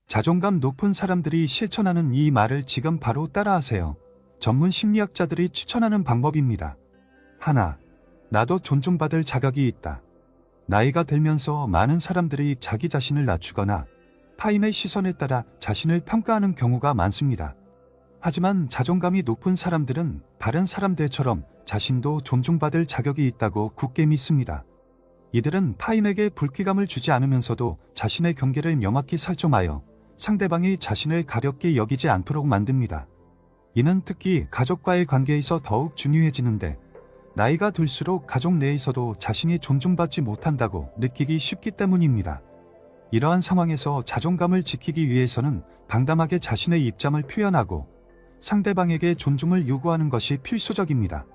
자존감 높은 사람들이 실천하는 이 말을 지금 바로 따라하세요. 전문 심리학자들이 추천하는 방법입니다. 하나, 나도 존중받을 자격이 있다. 나이가 들면서 많은 사람들이 자기 자신을 낮추거나 타인의 시선에 따라 자신을 평가하는 경우가 많습니다. 하지만 자존감이 높은 사람들은 다른 사람들처럼 자신도 존중받을 자격이 있다고 굳게 믿습니다. 이들은 타인에게 불쾌감을 주지 않으면서도 자신의 경계를 명확히 설정하여 상대방이 자신을 가볍게 여기지 않도록 만듭니다. 이는 특히 가족과의 관계에서 더욱 중요해지는데, 나이가 들수록 가족 내에서도 자신이 존중받지 못한다고 느끼기 쉽기 때문입니다. 이러한 상황에서 자존감을 지키기 위해서는 당당하게 자신의 입장을 표현하고 상대방에게 존중을 요구하는 것이 필수적입니다.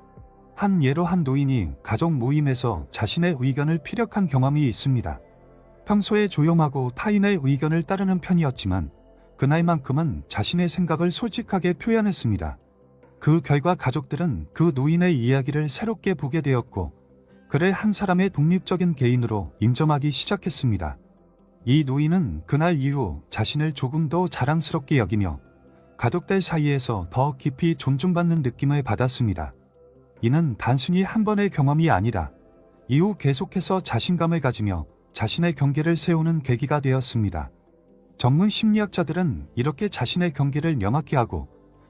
한 예로 한 노인이 가족 모임에서 자신의 의견을 피력한 경험이 있습니다. 평소에 조용하고 타인의 의견을 따르는 편이었지만 그날만큼은 자신의 생각을 솔직하게 표현했습니다. 그 결과 가족들은 그 노인의 이야기를 새롭게 보게 되었고, 그를 한 사람의 독립적인 개인으로 인정하기 시작했습니다. 이 노인은 그날 이후 자신을 조금 더 자랑스럽게 여기며 가족들 사이에서 더 깊이 존중받는 느낌을 받았습니다. 이는 단순히 한 번의 경험이 아니라 이후 계속해서 자신감을 가지며 자신의 경계를 세우는 계기가 되었습니다. 전문 심리학자들은 이렇게 자신의 경계를 명확히 하고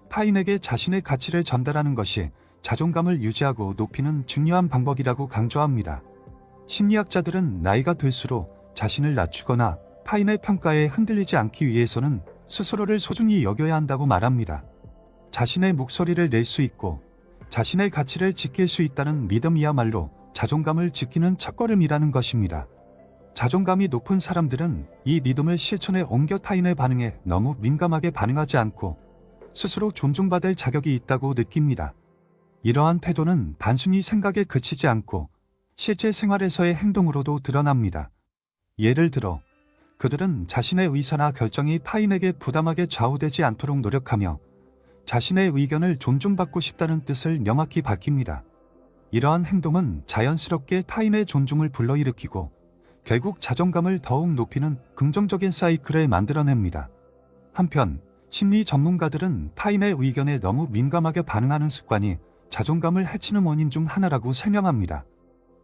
타인에게 자신의 가치를 전달하는 것이 자존감을 유지하고 높이는 중요한 방법이라고 강조합니다. 심리학자들은 나이가 들수록 자신을 낮추거나 타인의 평가에 흔들리지 않기 위해서는 스스로를 소중히 여겨야 한다고 말합니다. 자신의 목소리를 낼 수 있고 자신의 가치를 지킬 수 있다는 믿음이야말로 자존감을 지키는 첫걸음이라는 것입니다. 자존감이 높은 사람들은 이 믿음을 실천에 옮겨 타인의 반응에 너무 민감하게 반응하지 않고 스스로 존중받을 자격이 있다고 느낍니다. 이러한 태도는 단순히 생각에 그치지 않고 실제 생활에서의 행동으로도 드러납니다. 예를 들어, 그들은 자신의 의사나 결정이 타인에게 부담하게 좌우되지 않도록 노력하며 자신의 의견을 존중받고 싶다는 뜻을 명확히 밝힙니다. 이러한 행동은 자연스럽게 타인의 존중을 불러일으키고 결국 자존감을 더욱 높이는 긍정적인 사이클을 만들어냅니다. 한편 심리 전문가들은 타인의 의견에 너무 민감하게 반응하는 습관이 자존감을 해치는 원인 중 하나라고 설명합니다.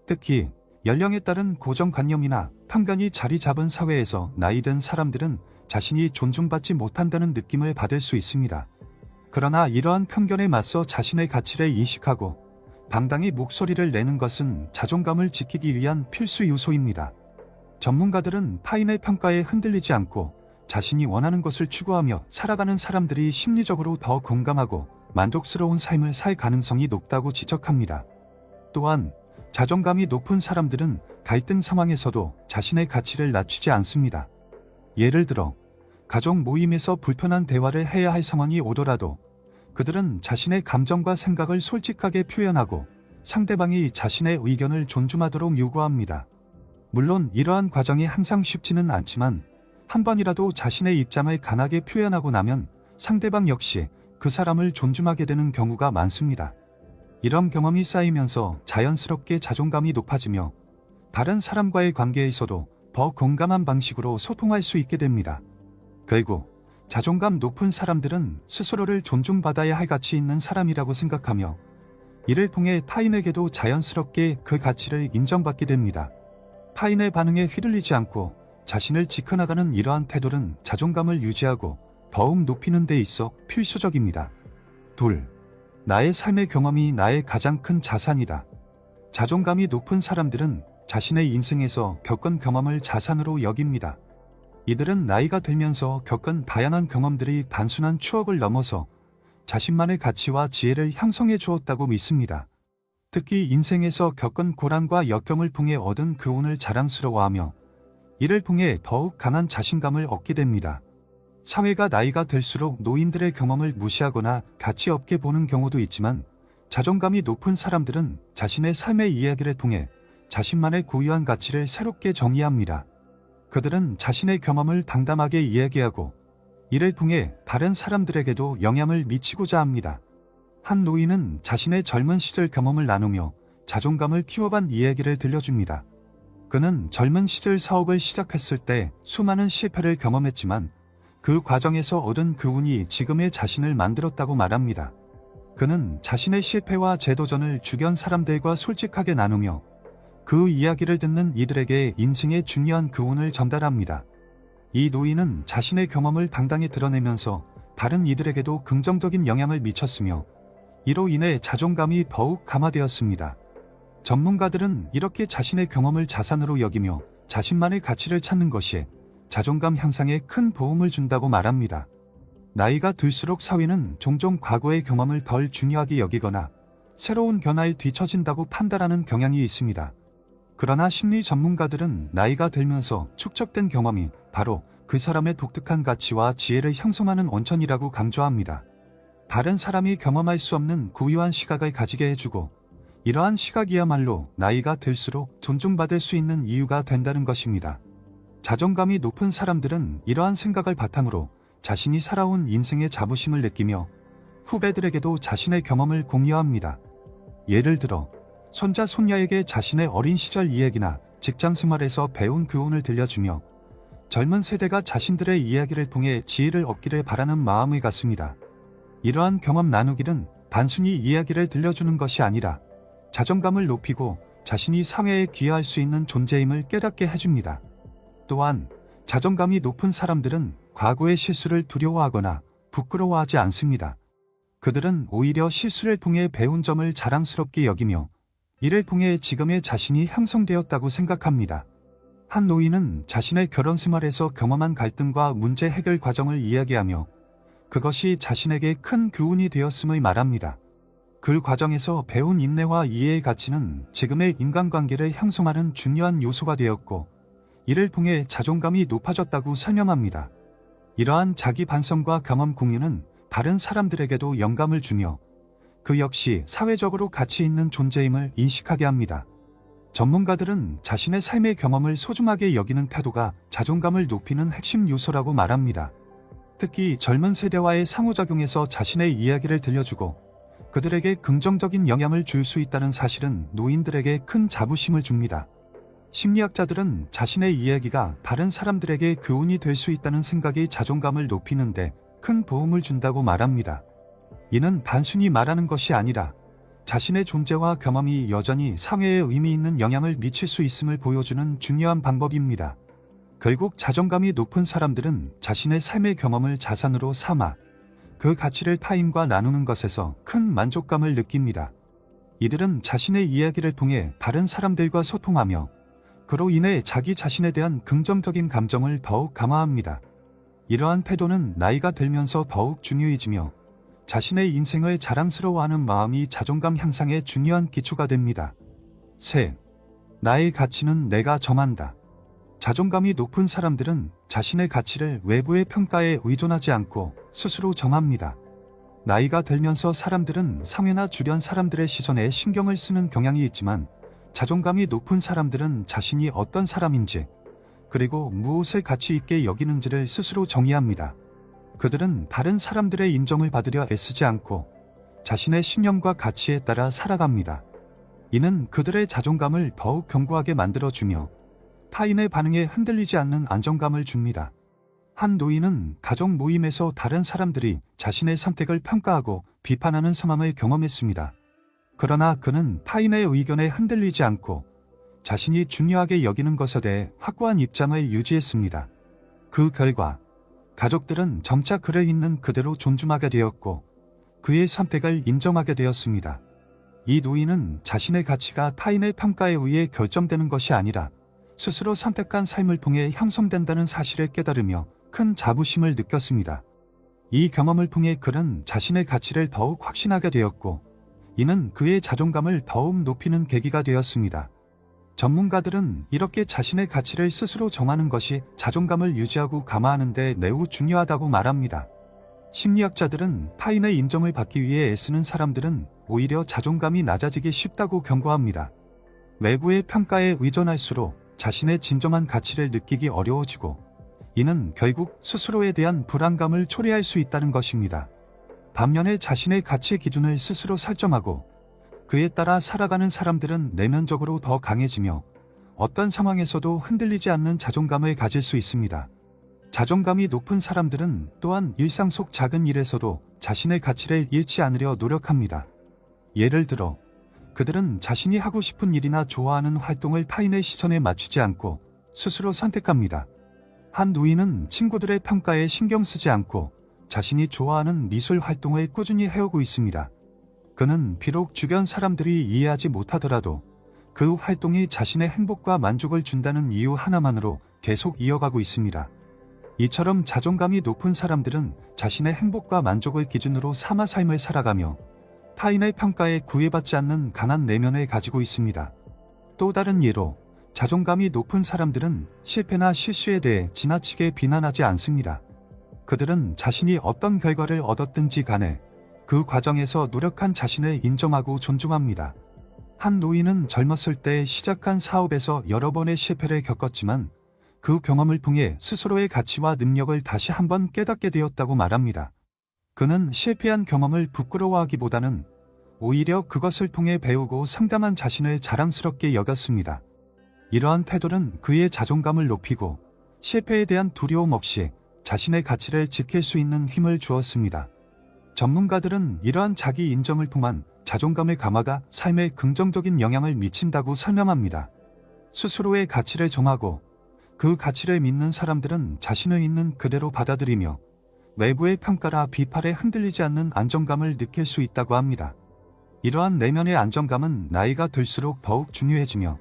특히 연령에 따른 고정관념이나 편견이 자리 잡은 사회에서 나이 든 사람들은 자신이 존중받지 못한다는 느낌을 받을 수 있습니다. 그러나 이러한 편견에 맞서 자신의 가치를 인식하고 당당히 목소리를 내는 것은 자존감을 지키기 위한 필수 요소입니다. 전문가들은 타인의 평가에 흔들리지 않고 자신이 원하는 것을 추구하며 살아가는 사람들이 심리적으로 더 건강하고 만족스러운 삶을 살 가능성이 높다고 지적합니다. 또한 자존감이 높은 사람들은 갈등 상황에서도 자신의 가치를 낮추지 않습니다. 예를 들어 가족 모임에서 불편한 대화를 해야 할 상황이 오더라도 그들은 자신의 감정과 생각을 솔직하게 표현하고 상대방이 자신의 의견을 존중하도록 요구합니다. 물론 이러한 과정이 항상 쉽지는 않지만 한 번이라도 자신의 입장을 강하게 표현하고 나면 상대방 역시 그 사람을 존중하게 되는 경우가 많습니다. 이런 경험이 쌓이면서 자연스럽게 자존감이 높아지며 다른 사람과의 관계에서도 더 공감한 방식으로 소통할 수 있게 됩니다. 결국 자존감 높은 사람들은 스스로를 존중받아야 할 가치 있는 사람이라고 생각하며 이를 통해 타인에게도 자연스럽게 그 가치를 인정받게 됩니다. 타인의 반응에 휘둘리지 않고 자신을 지켜나가는 이러한 태도는 자존감을 유지하고 더욱 높이는 데 있어 필수적입니다. 2. 나의 삶의 경험이 나의 가장 큰 자산이다. 자존감이 높은 사람들은 자신의 인생에서 겪은 경험을 자산으로 여깁니다. 이들은 나이가 들면서 겪은 다양한 경험들이 단순한 추억을 넘어서 자신만의 가치와 지혜를 형성해 주었다고 믿습니다. 특히 인생에서 겪은 고난과 역경을 통해 얻은 교훈을 자랑스러워하며 이를 통해 더욱 강한 자신감을 얻게 됩니다. 사회가 나이가 들수록 노인들의 경험을 무시하거나 가치 없게 보는 경우도 있지만 자존감이 높은 사람들은 자신의 삶의 이야기를 통해 자신만의 고유한 가치를 새롭게 정의합니다. 그들은 자신의 경험을 당당하게 이야기하고 이를 통해 다른 사람들에게도 영향을 미치고자 합니다. 한 노인은 자신의 젊은 시절 경험을 나누며 자존감을 키워간 이야기를 들려줍니다. 그는 젊은 시절 사업을 시작했을 때 수많은 실패를 경험했지만 그 과정에서 얻은 그 운이 지금의 자신을 만들었다고 말합니다. 그는 자신의 실패와 재도전을 주변 사람들과 솔직하게 나누며 그 이야기를 듣는 이들에게 인생의 중요한 교훈을 전달합니다. 이 노인은 자신의 경험을 당당히 드러내면서 다른 이들에게도 긍정적인 영향을 미쳤으며 이로 인해 자존감이 더욱 강화되었습니다. 전문가들은 이렇게 자신의 경험을 자산으로 여기며 자신만의 가치를 찾는 것이 자존감 향상에 큰 도움을 준다고 말합니다. 나이가 들수록 사회는 종종 과거의 경험을 덜 중요하게 여기거나 새로운 변화에 뒤처진다고 판단하는 경향이 있습니다. 그러나 심리 전문가들은 나이가 들면서 축적된 경험이 바로 그 사람의 독특한 가치와 지혜를 형성하는 원천이라고 강조합니다. 다른 사람이 경험할 수 없는 고유한 시각을 가지게 해주고 이러한 시각이야말로 나이가 들수록 존중받을 수 있는 이유가 된다는 것입니다. 자존감이 높은 사람들은 이러한 생각을 바탕으로 자신이 살아온 인생의 자부심을 느끼며 후배들에게도 자신의 경험을 공유합니다. 예를 들어 손자 손녀에게 자신의 어린 시절 이야기나 직장 생활에서 배운 교훈을 들려주며 젊은 세대가 자신들의 이야기를 통해 지혜를 얻기를 바라는 마음을 갖습니다. 이러한 경험 나누기는 단순히 이야기를 들려주는 것이 아니라 자존감을 높이고 자신이 사회에 기여할 수 있는 존재임을 깨닫게 해줍니다. 또한 자존감이 높은 사람들은 과거의 실수를 두려워하거나 부끄러워하지 않습니다. 그들은 오히려 실수를 통해 배운 점을 자랑스럽게 여기며 이를 통해 지금의 자신이 형성되었다고 생각합니다. 한 노인은 자신의 결혼 생활에서 경험한 갈등과 문제 해결 과정을 이야기하며 그것이 자신에게 큰 교훈이 되었음을 말합니다. 그 과정에서 배운 인내와 이해의 가치는 지금의 인간관계를 형성하는 중요한 요소가 되었고 이를 통해 자존감이 높아졌다고 설명합니다. 이러한 자기 반성과 경험 공유는 다른 사람들에게도 영감을 주며 그 역시 사회적으로 가치 있는 존재임을 인식하게 합니다. 전문가들은 자신의 삶의 경험을 소중하게 여기는 태도가 자존감을 높이는 핵심 요소라고 말합니다. 특히 젊은 세대와의 상호작용에서 자신의 이야기를 들려주고 그들에게 긍정적인 영향을 줄 수 있다는 사실은 노인들에게 큰 자부심을 줍니다. 심리학자들은 자신의 이야기가 다른 사람들에게 교훈이 될 수 있다는 생각이 자존감을 높이는데 큰 도움을 준다고 말합니다. 이는 단순히 말하는 것이 아니라 자신의 존재와 경험이 여전히 사회에 의미 있는 영향을 미칠 수 있음을 보여주는 중요한 방법입니다. 결국 자존감이 높은 사람들은 자신의 삶의 경험을 자산으로 삼아 그 가치를 타인과 나누는 것에서 큰 만족감을 느낍니다. 이들은 자신의 이야기를 통해 다른 사람들과 소통하며 그로 인해 자기 자신에 대한 긍정적인 감정을 더욱 강화합니다. 이러한 태도는 나이가 들면서 더욱 중요해지며 자신의 인생을 자랑스러워하는 마음이 자존감 향상의 중요한 기초가 됩니다. 셋. 나의 가치는 내가 정한다. 자존감이 높은 사람들은 자신의 가치를 외부의 평가에 의존하지 않고 스스로 정합니다. 나이가 들면서 사람들은 사회나 주변 사람들의 시선에 신경을 쓰는 경향이 있지만 자존감이 높은 사람들은 자신이 어떤 사람인지 그리고 무엇을 가치 있게 여기는지를 스스로 정의합니다. 그들은 다른 사람들의 인정을 받으려 애쓰지 않고 자신의 신념과 가치에 따라 살아갑니다. 이는 그들의 자존감을 더욱 견고하게 만들어주며 타인의 반응에 흔들리지 않는 안정감을 줍니다. 한 노인은 가족 모임에서 다른 사람들이 자신의 선택을 평가하고 비판하는 상황을 경험했습니다. 그러나 그는 타인의 의견에 흔들리지 않고 자신이 중요하게 여기는 것에 대해 확고한 입장을 유지했습니다. 그 결과 가족들은 점차 그를 있는 그대로 존중하게 되었고 그의 선택을 인정하게 되었습니다. 이 노인은 자신의 가치가 타인의 평가에 의해 결정되는 것이 아니라 스스로 선택한 삶을 통해 형성된다는 사실을 깨달으며 큰 자부심을 느꼈습니다. 이 경험을 통해 그는 자신의 가치를 더욱 확신하게 되었고 이는 그의 자존감을 더욱 높이는 계기가 되었습니다. 전문가들은 이렇게 자신의 가치를 스스로 정하는 것이 자존감을 유지하고 강화하는 데 매우 중요하다고 말합니다. 심리학자들은 타인의 인정을 받기 위해 애쓰는 사람들은 오히려 자존감이 낮아지기 쉽다고 경고합니다. 외부의 평가에 의존할수록 자신의 진정한 가치를 느끼기 어려워지고 이는 결국 스스로에 대한 불안감을 초래할 수 있다는 것입니다. 반면에 자신의 가치 기준을 스스로 설정하고 그에 따라 살아가는 사람들은 내면적으로 더 강해지며 어떤 상황에서도 흔들리지 않는 자존감을 가질 수 있습니다. 자존감이 높은 사람들은 또한 일상 속 작은 일에서도 자신의 가치를 잃지 않으려 노력합니다. 예를 들어 그들은 자신이 하고 싶은 일이나 좋아하는 활동을 타인의 시선에 맞추지 않고 스스로 선택합니다. 한 노인은 친구들의 평가에 신경 쓰지 않고 자신이 좋아하는 미술 활동을 꾸준히 해오고 있습니다. 그는 비록 주변 사람들이 이해하지 못하더라도 그 활동이 자신의 행복과 만족을 준다는 이유 하나만으로 계속 이어가고 있습니다. 이처럼 자존감이 높은 사람들은 자신의 행복과 만족을 기준으로 삼아 삶을 살아가며 타인의 평가에 구애받지 않는 강한 내면을 가지고 있습니다. 또 다른 예로 자존감이 높은 사람들은 실패나 실수에 대해 지나치게 비난하지 않습니다. 그들은 자신이 어떤 결과를 얻었든지 간에 그 과정에서 노력한 자신을 인정하고 존중합니다. 한 노인은 젊었을 때 시작한 사업에서 여러 번의 실패를 겪었지만 그 경험을 통해 스스로의 가치와 능력을 다시 한번 깨닫게 되었다고 말합니다. 그는 실패한 경험을 부끄러워하기보다는 오히려 그것을 통해 배우고 성장한 자신을 자랑스럽게 여겼습니다. 이러한 태도는 그의 자존감을 높이고 실패에 대한 두려움 없이 자신의 가치를 지킬 수 있는 힘을 주었습니다. 전문가들은 이러한 자기 인정을 통한 자존감의 강화가 삶에 긍정적인 영향을 미친다고 설명합니다. 스스로의 가치를 정하고 그 가치를 믿는 사람들은 자신을 있는 그대로 받아들이며 외부의 평가나 비판에 흔들리지 않는 안정감을 느낄 수 있다고 합니다. 이러한 내면의 안정감은 나이가 들수록 더욱 중요해지며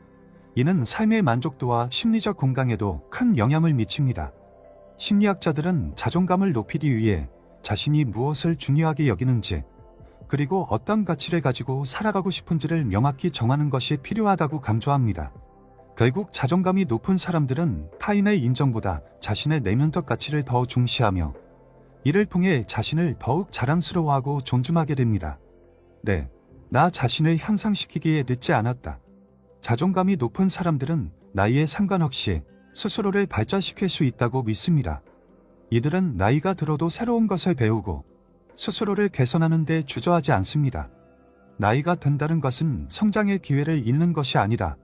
이는 삶의 만족도와 심리적 건강에도 큰 영향을 미칩니다. 심리학자들은 자존감을 높이기 위해 자신이 무엇을 중요하게 여기는지 그리고 어떤 가치를 가지고 살아가고 싶은지를 명확히 정하는 것이 필요하다고 강조합니다. 결국 자존감이 높은 사람들은 타인의 인정보다 자신의 내면적 가치를 더 중시하며 이를 통해 자신을 더욱 자랑스러워하고 존중하게 됩니다. 네, 나 자신을 향상시키기에 늦지 않았다. 자존감이 높은 사람들은 나이에 상관없이 스스로를 발전시킬 수 있다고 믿습니다. 이들은 나이가 들어도 새로운 것을 배우고 스스로를 개선하는 데 주저하지 않습니다. 나이가 든다는 것은 성장의 기회를 잃는 것이 아니라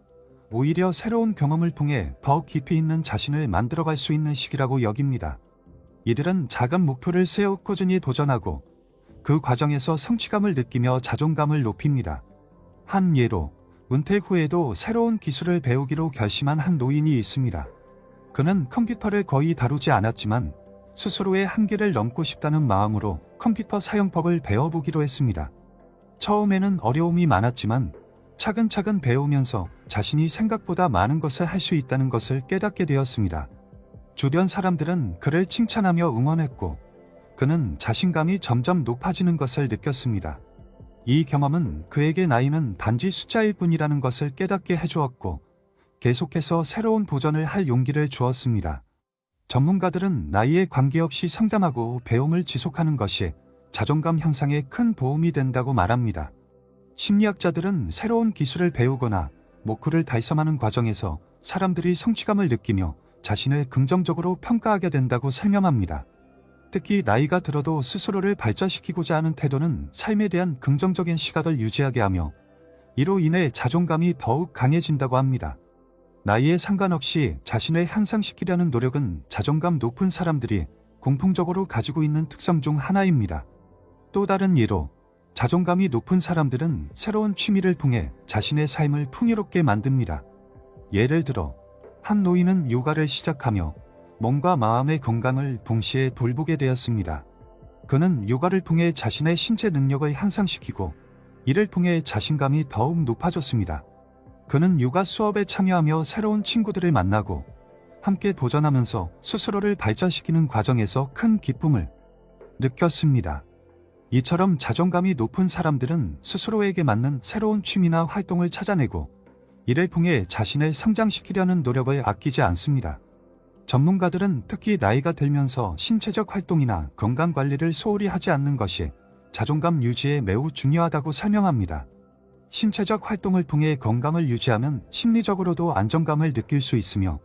오히려 새로운 경험을 통해 더 깊이 있는 자신을 만들어갈 수 있는 시기라고 여깁니다. 이들은 작은 목표를 세워 꾸준히 도전하고 그 과정에서 성취감을 느끼며 자존감을 높입니다. 한 예로 은퇴 후에도 새로운 기술을 배우기로 결심한 한 노인이 있습니다. 그는 컴퓨터를 거의 다루지 않았지만 스스로의 한계를 넘고 싶다는 마음으로 컴퓨터 사용법을 배워보기로 했습니다. 처음에는 어려움이 많았지만 차근차근 배우면서 자신이 생각보다 많은 것을 할 수 있다는 것을 깨닫게 되었습니다. 주변 사람들은 그를 칭찬하며 응원했고 그는 자신감이 점점 높아지는 것을 느꼈습니다. 이 경험은 그에게 나이는 단지 숫자일 뿐이라는 것을 깨닫게 해주었고 계속해서 새로운 도전을 할 용기를 주었습니다. 전문가들은 나이에 관계없이 성장하고 배움을 지속하는 것이 자존감 향상에 큰 도움이 된다고 말합니다. 심리학자들은 새로운 기술을 배우거나 목표를 달성하는 과정에서 사람들이 성취감을 느끼며 자신을 긍정적으로 평가하게 된다고 설명합니다. 특히 나이가 들어도 스스로를 발전시키고자 하는 태도는 삶에 대한 긍정적인 시각을 유지하게 하며 이로 인해 자존감이 더욱 강해진다고 합니다. 나이에 상관없이 자신을 향상시키려는 노력은 자존감 높은 사람들이 공통적으로 가지고 있는 특성 중 하나입니다. 또 다른 예로 자존감이 높은 사람들은 새로운 취미를 통해 자신의 삶을 풍요롭게 만듭니다. 예를 들어 한 노인은 요가를 시작하며 몸과 마음의 건강을 동시에 돌보게 되었습니다. 그는 요가를 통해 자신의 신체 능력을 향상시키고 이를 통해 자신감이 더욱 높아졌습니다. 그는 요가 수업에 참여하며 새로운 친구들을 만나고 함께 도전하면서 스스로를 발전시키는 과정에서 큰 기쁨을 느꼈습니다. 이처럼 자존감이 높은 사람들은 스스로에게 맞는 새로운 취미나 활동을 찾아내고 이를 통해 자신을 성장시키려는 노력을 아끼지 않습니다. 전문가들은 특히 나이가 들면서 신체적 활동이나 건강관리를 소홀히 하지 않는 것이 자존감 유지에 매우 중요하다고 설명합니다. 신체적 활동을 통해 건강을 유지하면 심리적으로도 안정감을 느낄 수 있으며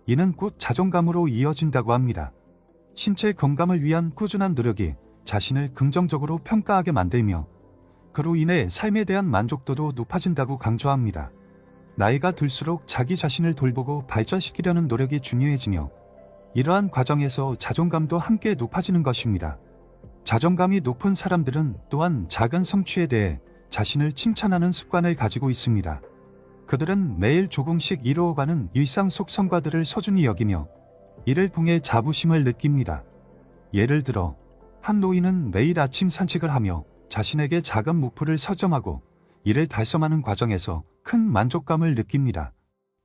이는 곧 자존감으로 이어진다고 합니다. 신체 건강을 위한 꾸준한 노력이 자신을 긍정적으로 평가하게 만들며 그로 인해 삶에 대한 만족도도 높아진다고 강조합니다. 나이가 들수록 자기 자신을 돌보고 발전시키려는 노력이 중요해지며 이러한 과정에서 자존감도 함께 높아지는 것입니다. 자존감이 높은 사람들은 또한 작은 성취에 대해 자신을 칭찬하는 습관을 가지고 있습니다. 그들은 매일 조금씩 이루어가는 일상 속 성과들을 소중히 여기며 이를 통해 자부심을 느낍니다. 예를 들어 한 노인은 매일 아침 산책을 하며 자신에게 작은 목표를 설정하고 이를 달성하는 과정에서 큰 만족감을 느낍니다.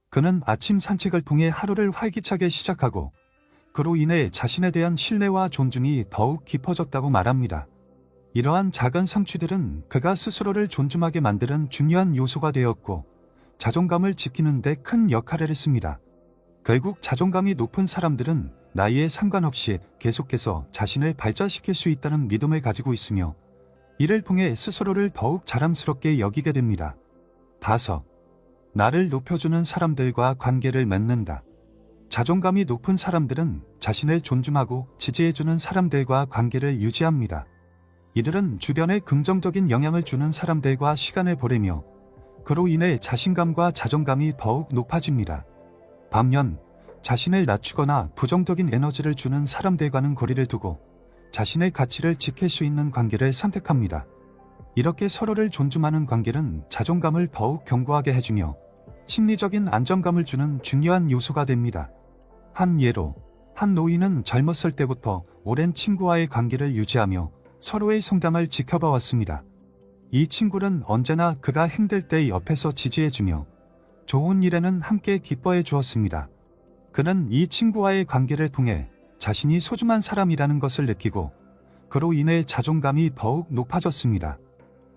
그는 아침 산책을 통해 하루를 활기차게 시작하고 그로 인해 자신에 대한 신뢰와 존중이 더욱 깊어졌다고 말합니다. 이러한 작은 성취들은 그가 스스로를 존중하게 만드는 중요한 요소가 되었고 자존감을 지키는 데 큰 역할을 했습니다. 결국 자존감이 높은 사람들은 나이에 상관없이 계속해서 자신을 발전시킬 수 있다는 믿음을 가지고 있으며 이를 통해 스스로를 더욱 자랑스럽게 여기게 됩니다. 5. 나를 높여주는 사람들과 관계를 맺는다. 자존감이 높은 사람들은 자신을 존중하고 지지해주는 사람들과 관계를 유지합니다. 이들은 주변에 긍정적인 영향을 주는 사람들과 시간을 보내며 그로 인해 자신감과 자존감이 더욱 높아집니다. 반면 자신을 낮추거나 부정적인 에너지를 주는 사람들과는 거리를 두고 자신의 가치를 지킬 수 있는 관계를 선택합니다. 이렇게 서로를 존중하는 관계는 자존감을 더욱 견고하게 해주며 심리적인 안정감을 주는 중요한 요소가 됩니다. 한 예로 한 노인은 젊었을 때부터 오랜 친구와의 관계를 유지하며 서로의 성장을 지켜봐 왔습니다. 이 친구는 언제나 그가 힘들 때 옆에서 지지해주며 좋은 일에는 함께 기뻐해 주었습니다. 그는 이 친구와의 관계를 통해 자신이 소중한 사람이라는 것을 느끼고 그로 인해 자존감이 더욱 높아졌습니다.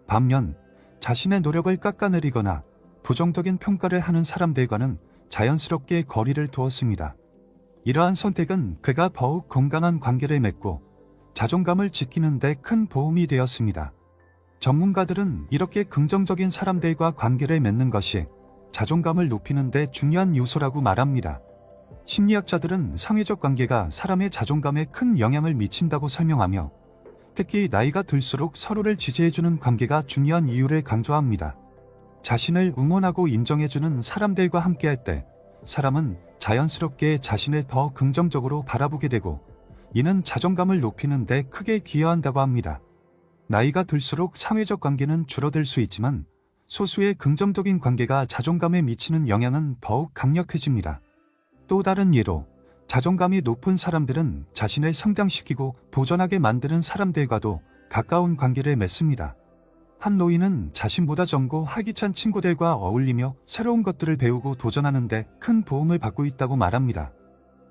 반면 자신의 노력을 깎아내리거나 부정적인 평가를 하는 사람들과는 자연스럽게 거리를 두었습니다. 이러한 선택은 그가 더욱 건강한 관계를 맺고 자존감을 지키는 데 큰 도움이 되었습니다. 전문가들은 이렇게 긍정적인 사람들과 관계를 맺는 것이 자존감을 높이는 데 중요한 요소라고 말합니다. 심리학자들은 상회적 관계가 사람의 자존감에 큰 영향을 미친다고 설명하며 특히 나이가 들수록 서로를 지지해주는 관계가 중요한 이유를 강조합니다. 자신을 응원하고 인정해주는 사람들과 함께할 때 사람은 자연스럽게 자신을 더 긍정적으로 바라보게 되고 이는 자존감을 높이는 데 크게 기여한다고 합니다. 나이가 들수록 사회적 관계는 줄어들 수 있지만 소수의 긍정적인 관계가 자존감에 미치는 영향은 더욱 강력해집니다. 또 다른 예로 자존감이 높은 사람들은 자신을 성장시키고 도전하게 만드는 사람들과도 가까운 관계를 맺습니다. 한 노인은 자신보다 젊고 활기찬 친구들과 어울리며 새로운 것들을 배우고 도전하는 데 큰 도움을 받고 있다고 말합니다.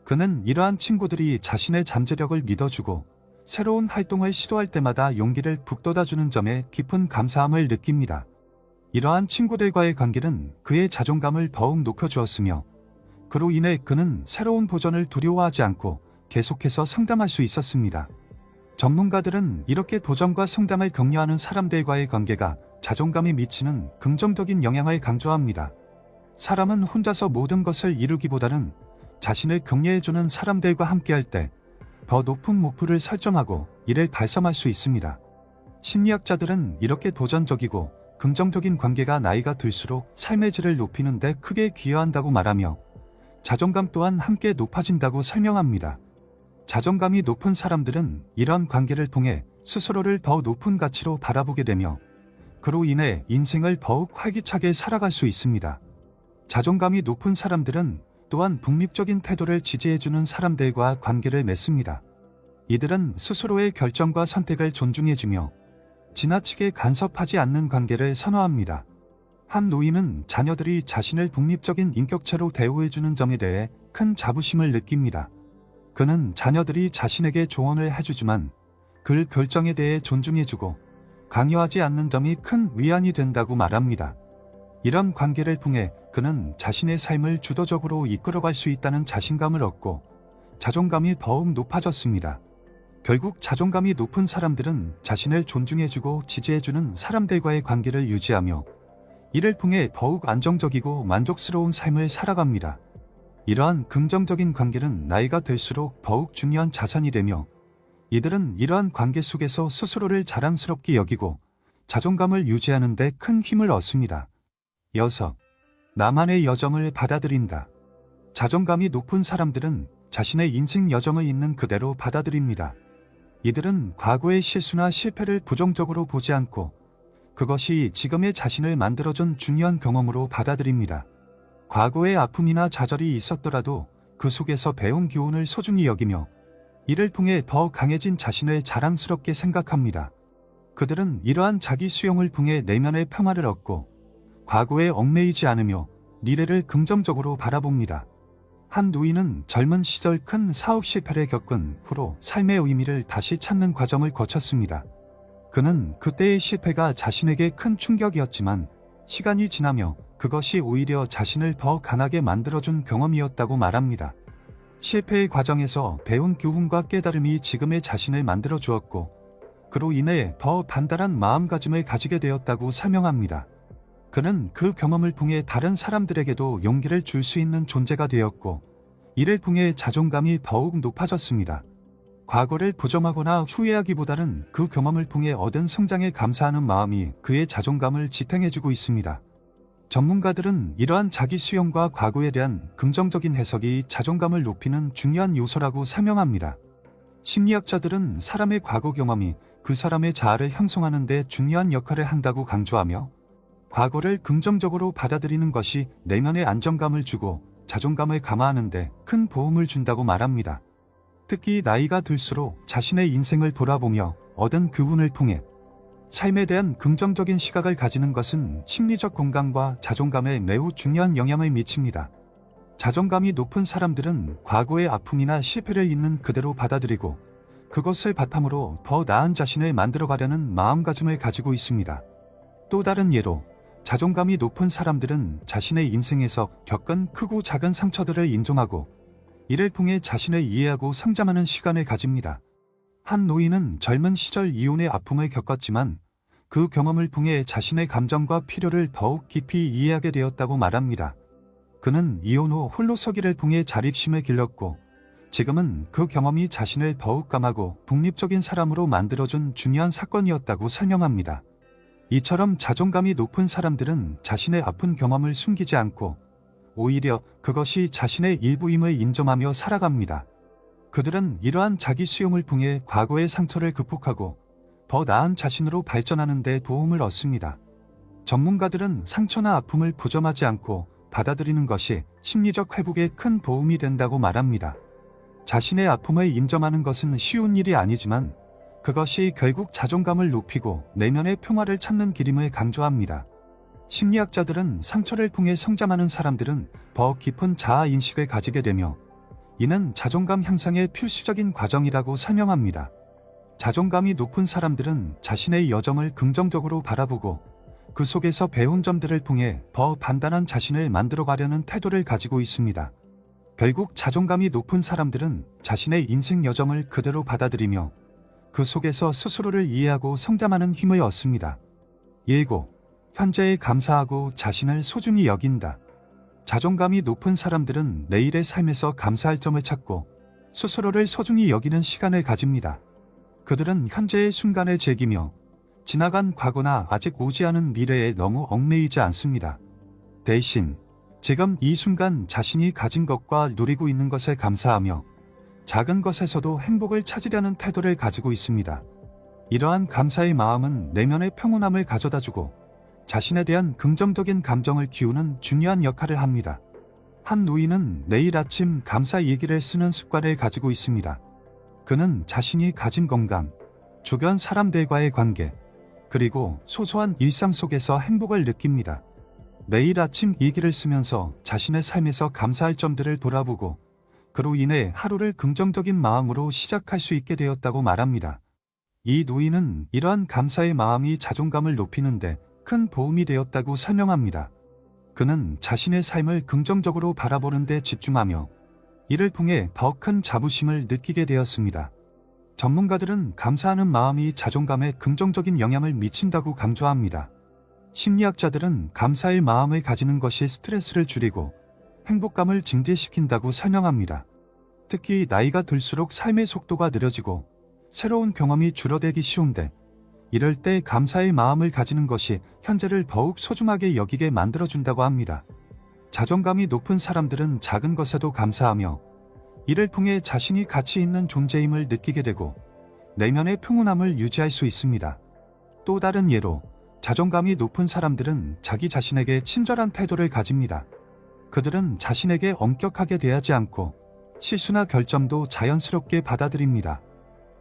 그는 이러한 친구들이 자신의 잠재력을 믿어주고 새로운 활동을 시도할 때마다 용기를 북돋아주는 점에 깊은 감사함을 느낍니다. 이러한 친구들과의 관계는 그의 자존감을 더욱 높여주었으며 그로 인해 그는 새로운 도전을 두려워하지 않고 계속해서 성장할 수 있었습니다. 전문가들은 이렇게 도전과 성장을 격려하는 사람들과의 관계가 자존감에 미치는 긍정적인 영향을 강조합니다. 사람은 혼자서 모든 것을 이루기보다는 자신을 격려해주는 사람들과 함께할 때 더 높은 목표를 설정하고 이를 달성할 수 있습니다. 심리학자들은 이렇게 도전적이고 긍정적인 관계가 나이가 들수록 삶의 질을 높이는 데 크게 기여한다고 말하며 자존감 또한 함께 높아진다고 설명합니다. 자존감이 높은 사람들은 이런 관계를 통해 스스로를 더 높은 가치로 바라보게 되며 그로 인해 인생을 더욱 활기차게 살아갈 수 있습니다. 자존감이 높은 사람들은 또한 독립적인 태도를 지지해주는 사람들과 관계를 맺습니다. 이들은 스스로의 결정과 선택을 존중해주며 지나치게 간섭하지 않는 관계를 선호합니다. 한 노인은 자녀들이 자신을 독립적인 인격체로 대우해주는 점에 대해 큰 자부심을 느낍니다. 그는 자녀들이 자신에게 조언을 해주지만 그 결정에 대해 존중해주고 강요하지 않는 점이 큰 위안이 된다고 말합니다. 이런 관계를 통해 그는 자신의 삶을 주도적으로 이끌어갈 수 있다는 자신감을 얻고 자존감이 더욱 높아졌습니다. 결국 자존감이 높은 사람들은 자신을 존중해주고 지지해주는 사람들과의 관계를 유지하며 이를 통해 더욱 안정적이고 만족스러운 삶을 살아갑니다. 이러한 긍정적인 관계는 나이가 들수록 더욱 중요한 자산이 되며 이들은 이러한 관계 속에서 스스로를 자랑스럽게 여기고 자존감을 유지하는 데 큰 힘을 얻습니다. 6. 나만의 여정을 받아들인다. 자존감이 높은 사람들은 자신의 인생 여정을 있는 그대로 받아들입니다. 이들은 과거의 실수나 실패를 부정적으로 보지 않고 그것이 지금의 자신을 만들어준 중요한 경험으로 받아들입니다. 과거의 아픔이나 좌절이 있었더라도 그 속에서 배운 교훈을 소중히 여기며 이를 통해 더 강해진 자신을 자랑스럽게 생각합니다. 그들은 이러한 자기 수용을 통해 내면의 평화를 얻고 과거에 얽매이지 않으며 미래를 긍정적으로 바라봅니다. 한 노인은 젊은 시절 큰 사업 실패를 겪은 후로 삶의 의미를 다시 찾는 과정을 거쳤습니다. 그는 그때의 실패가 자신에게 큰 충격이었지만 시간이 지나며 그것이 오히려 자신을 더 강하게 만들어준 경험이었다고 말합니다. 실패의 과정에서 배운 교훈과 깨달음이 지금의 자신을 만들어 주었고 그로 인해 더 단단한 마음가짐을 가지게 되었다고 설명합니다. 그는 그 경험을 통해 다른 사람들에게도 용기를 줄 수 있는 존재가 되었고 이를 통해 자존감이 더욱 높아졌습니다. 과거를 부정하거나 후회하기보다는 그 경험을 통해 얻은 성장에 감사하는 마음이 그의 자존감을 지탱해주고 있습니다. 전문가들은 이러한 자기 수용과 과거에 대한 긍정적인 해석이 자존감을 높이는 중요한 요소라고 설명합니다. 심리학자들은 사람의 과거 경험이 그 사람의 자아를 형성하는 데 중요한 역할을 한다고 강조하며 과거를 긍정적으로 받아들이는 것이 내면의 안정감을 주고 자존감을 강화하는 데 큰 도움을 준다고 말합니다. 특히 나이가 들수록 자신의 인생을 돌아보며 얻은 교훈을 통해 삶에 대한 긍정적인 시각을 가지는 것은 심리적 건강과 자존감에 매우 중요한 영향을 미칩니다. 자존감이 높은 사람들은 과거의 아픔이나 실패를 있는 그대로 받아들이고 그것을 바탕으로 더 나은 자신을 만들어가려는 마음가짐을 가지고 있습니다. 또 다른 예로 자존감이 높은 사람들은 자신의 인생에서 겪은 크고 작은 상처들을 인정하고 이를 통해 자신을 이해하고 성장하는 시간을 가집니다. 한 노인은 젊은 시절 이혼의 아픔을 겪었지만 그 경험을 통해 자신의 감정과 필요를 더욱 깊이 이해하게 되었다고 말합니다. 그는 이혼 후 홀로 서기를 통해 자립심을 길렀고 지금은 그 경험이 자신을 더욱 강하고 독립적인 사람으로 만들어준 중요한 사건이었다고 설명합니다. 이처럼 자존감이 높은 사람들은 자신의 아픈 경험을 숨기지 않고 오히려 그것이 자신의 일부임을 인정하며 살아갑니다. 그들은 이러한 자기 수용을 통해 과거의 상처를 극복하고 더 나은 자신으로 발전하는 데 도움을 얻습니다. 전문가들은 상처나 아픔을 부정하지 않고 받아들이는 것이 심리적 회복에 큰 도움이 된다고 말합니다. 자신의 아픔을 인정하는 것은 쉬운 일이 아니지만 그것이 결국 자존감을 높이고 내면의 평화를 찾는 길임을 강조합니다. 심리학자들은 상처를 통해 성장하는 사람들은 더 깊은 자아 인식을 가지게 되며 이는 자존감 향상의 필수적인 과정이라고 설명합니다. 자존감이 높은 사람들은 자신의 여정을 긍정적으로 바라보고 그 속에서 배운 점들을 통해 더 단단한 자신을 만들어가려는 태도를 가지고 있습니다. 결국 자존감이 높은 사람들은 자신의 인생 여정을 그대로 받아들이며 그 속에서 스스로를 이해하고 성장하는 힘을 얻습니다. 예고, 현재에 감사하고 자신을 소중히 여긴다. 자존감이 높은 사람들은 내일의 삶에서 감사할 점을 찾고 스스로를 소중히 여기는 시간을 가집니다. 그들은 현재의 순간을 즐기며 지나간 과거나 아직 오지 않은 미래에 너무 얽매이지 않습니다. 대신 지금 이 순간 자신이 가진 것과 누리고 있는 것에 감사하며 작은 것에서도 행복을 찾으려는 태도를 가지고 있습니다. 이러한 감사의 마음은 내면의 평온함을 가져다주고 자신에 대한 긍정적인 감정을 키우는 중요한 역할을 합니다. 한 노인은 매일 아침 감사 일기를 쓰는 습관을 가지고 있습니다. 그는 자신이 가진 건강, 주변 사람들과의 관계, 그리고 소소한 일상 속에서 행복을 느낍니다. 매일 아침 일기를 쓰면서 자신의 삶에서 감사할 점들을 돌아보고 그로 인해 하루를 긍정적인 마음으로 시작할 수 있게 되었다고 말합니다. 이 노인은 이러한 감사의 마음이 자존감을 높이는데 큰 도움이 되었다고 설명합니다. 그는 자신의 삶을 긍정적으로 바라보는 데 집중하며 이를 통해 더 큰 자부심을 느끼게 되었습니다. 전문가들은 감사하는 마음이 자존감에 긍정적인 영향을 미친다고 강조합니다. 심리학자들은 감사의 마음을 가지는 것이 스트레스를 줄이고 행복감을 증대시킨다고 설명합니다. 특히 나이가 들수록 삶의 속도가 느려지고 새로운 경험이 줄어들기 쉬운데 이럴 때 감사의 마음을 가지는 것이 현재를 더욱 소중하게 여기게 만들어준다고 합니다. 자존감이 높은 사람들은 작은 것에도 감사하며 이를 통해 자신이 가치 있는 존재임을 느끼게 되고 내면의 평온함을 유지할 수 있습니다. 또 다른 예로 자존감이 높은 사람들은 자기 자신에게 친절한 태도를 가집니다. 그들은 자신에게 엄격하게 대하지 않고 실수나 결점도 자연스럽게 받아들입니다.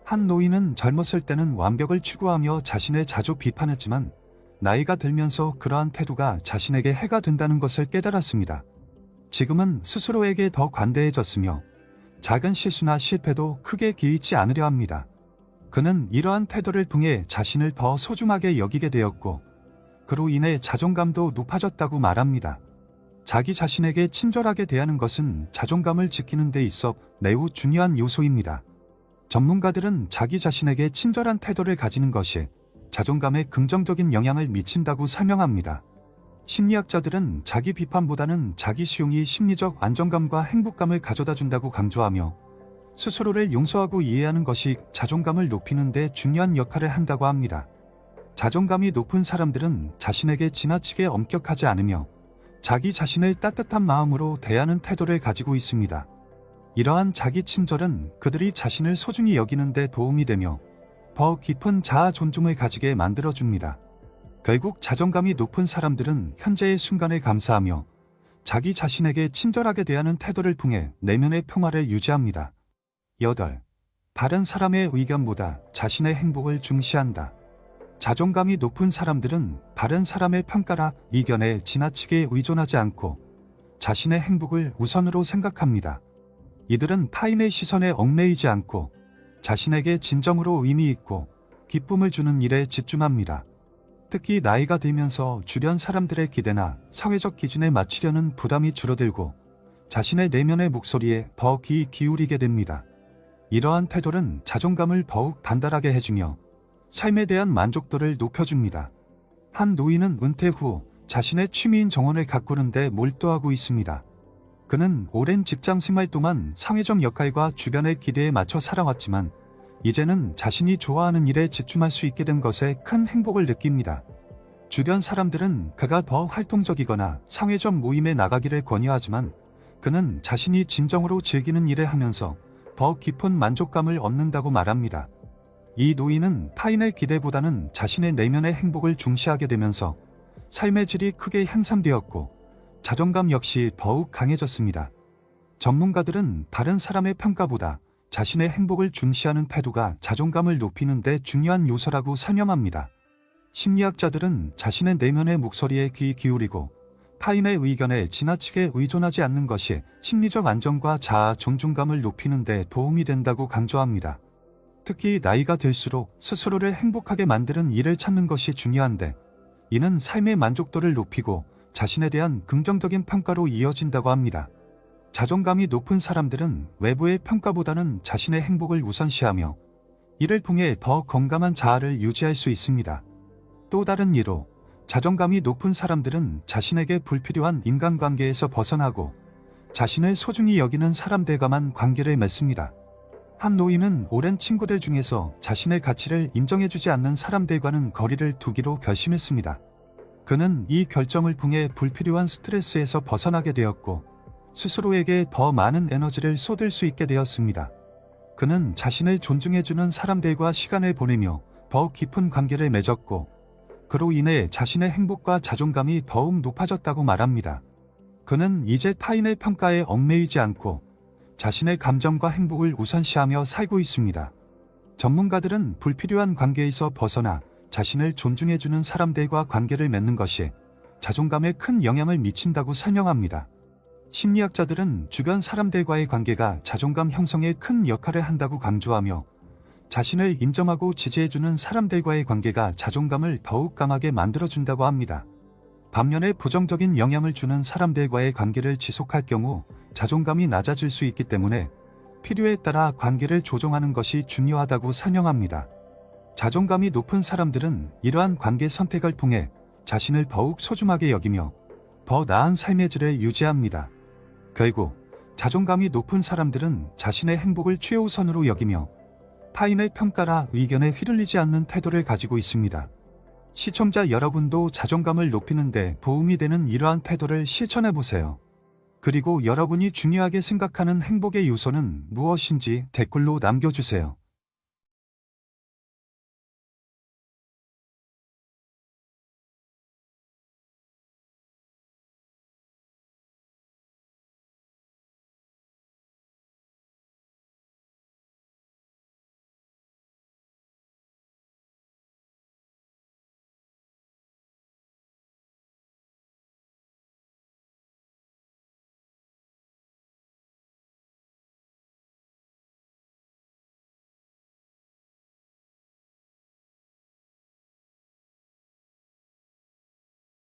한 노인은 젊었을 때는 완벽을 추구하며 자신을 자주 비판했지만 나이가 들면서 그러한 태도가 자신에게 해가 된다는 것을 깨달았습니다. 지금은 스스로에게 더 관대해졌으며 작은 실수나 실패도 크게 개의치 않으려 합니다. 그는 이러한 태도를 통해 자신을 더 소중하게 여기게 되었고 그로 인해 자존감도 높아졌다고 말합니다. 자기 자신에게 친절하게 대하는 것은 자존감을 지키는 데 있어 매우 중요한 요소입니다. 전문가들은 자기 자신에게 친절한 태도를 가지는 것이 자존감에 긍정적인 영향을 미친다고 설명합니다. 심리학자들은 자기 비판보다는 자기 수용이 심리적 안정감과 행복감을 가져다 준다고 강조하며 스스로를 용서하고 이해하는 것이 자존감을 높이는 데 중요한 역할을 한다고 합니다. 자존감이 높은 사람들은 자신에게 지나치게 엄격하지 않으며 자기 자신을 따뜻한 마음으로 대하는 태도를 가지고 있습니다. 이러한 자기 친절은 그들이 자신을 소중히 여기는 데 도움이 되며 더 깊은 자아 존중을 가지게 만들어줍니다. 결국 자존감이 높은 사람들은 현재의 순간에 감사하며 자기 자신에게 친절하게 대하는 태도를 통해 내면의 평화를 유지합니다. 8. 다른 사람의 의견보다 자신의 행복을 중시한다. 자존감이 높은 사람들은 다른 사람의 평가나 의견에 지나치게 의존하지 않고 자신의 행복을 우선으로 생각합니다. 이들은 타인의 시선에 얽매이지 않고 자신에게 진정으로 의미 있고 기쁨을 주는 일에 집중합니다. 특히 나이가 들면서 주변 사람들의 기대나 사회적 기준에 맞추려는 부담이 줄어들고 자신의 내면의 목소리에 더 귀 기울이게 됩니다. 이러한 태도는 자존감을 더욱 단단하게 해주며 삶에 대한 만족도를 높여줍니다. 한 노인은 은퇴 후 자신의 취미인 정원을 가꾸는 데 몰두하고 있습니다. 그는 오랜 직장 생활 동안 사회적 역할과 주변의 기대에 맞춰 살아왔지만 이제는 자신이 좋아하는 일에 집중할 수 있게 된 것에 큰 행복을 느낍니다. 주변 사람들은 그가 더 활동적이거나 사회적 모임에 나가기를 권유하지만 그는 자신이 진정으로 즐기는 일을 하면서 더 깊은 만족감을 얻는다고 말합니다. 이 노인은 타인의 기대보다는 자신의 내면의 행복을 중시하게 되면서 삶의 질이 크게 향상되었고 자존감 역시 더욱 강해졌습니다. 전문가들은 다른 사람의 평가보다 자신의 행복을 중시하는 태도가 자존감을 높이는 데 중요한 요소라고 설명합니다. 심리학자들은 자신의 내면의 목소리에 귀 기울이고 타인의 의견에 지나치게 의존하지 않는 것이 심리적 안정과 자아 존중감을 높이는 데 도움이 된다고 강조합니다. 특히 나이가 들수록 스스로를 행복하게 만드는 일을 찾는 것이 중요한데 이는 삶의 만족도를 높이고 자신에 대한 긍정적인 평가로 이어진다고 합니다. 자존감이 높은 사람들은 외부의 평가보다는 자신의 행복을 우선시하며 이를 통해 더 건강한 자아를 유지할 수 있습니다. 또 다른 예로 자존감이 높은 사람들은 자신에게 불필요한 인간관계에서 벗어나고 자신을 소중히 여기는 사람들과만 관계를 맺습니다. 한 노인은 오랜 친구들 중에서 자신의 가치를 인정해주지 않는 사람들과는 거리를 두기로 결심했습니다. 그는 이 결정을 통해 불필요한 스트레스에서 벗어나게 되었고 스스로에게 더 많은 에너지를 쏟을 수 있게 되었습니다. 그는 자신을 존중해주는 사람들과 시간을 보내며 더욱 깊은 관계를 맺었고 그로 인해 자신의 행복과 자존감이 더욱 높아졌다고 말합니다. 그는 이제 타인의 평가에 얽매이지 않고 자신의 감정과 행복을 우선시하며 살고 있습니다. 전문가들은 불필요한 관계에서 벗어나 자신을 존중해주는 사람들과 관계를 맺는 것이 자존감에 큰 영향을 미친다고 설명합니다. 심리학자들은 주변 사람들과의 관계가 자존감 형성에 큰 역할을 한다고 강조하며 자신을 인정하고 지지해주는 사람들과의 관계가 자존감을 더욱 강하게 만들어준다고 합니다. 반면에 부정적인 영향을 주는 사람들과의 관계를 지속할 경우 자존감이 낮아질 수 있기 때문에 필요에 따라 관계를 조정하는 것이 중요하다고 설명합니다. 자존감이 높은 사람들은 이러한 관계 선택을 통해 자신을 더욱 소중하게 여기며 더 나은 삶의 질을 유지합니다. 결국 자존감이 높은 사람들은 자신의 행복을 최우선으로 여기며 타인의 평가나 의견에 휘둘리지 않는 태도를 가지고 있습니다. 시청자 여러분도 자존감을 높이는 데 도움이 되는 이러한 태도를 실천해 보세요. 그리고 여러분이 중요하게 생각하는 행복의 요소는 무엇인지 댓글로 남겨주세요.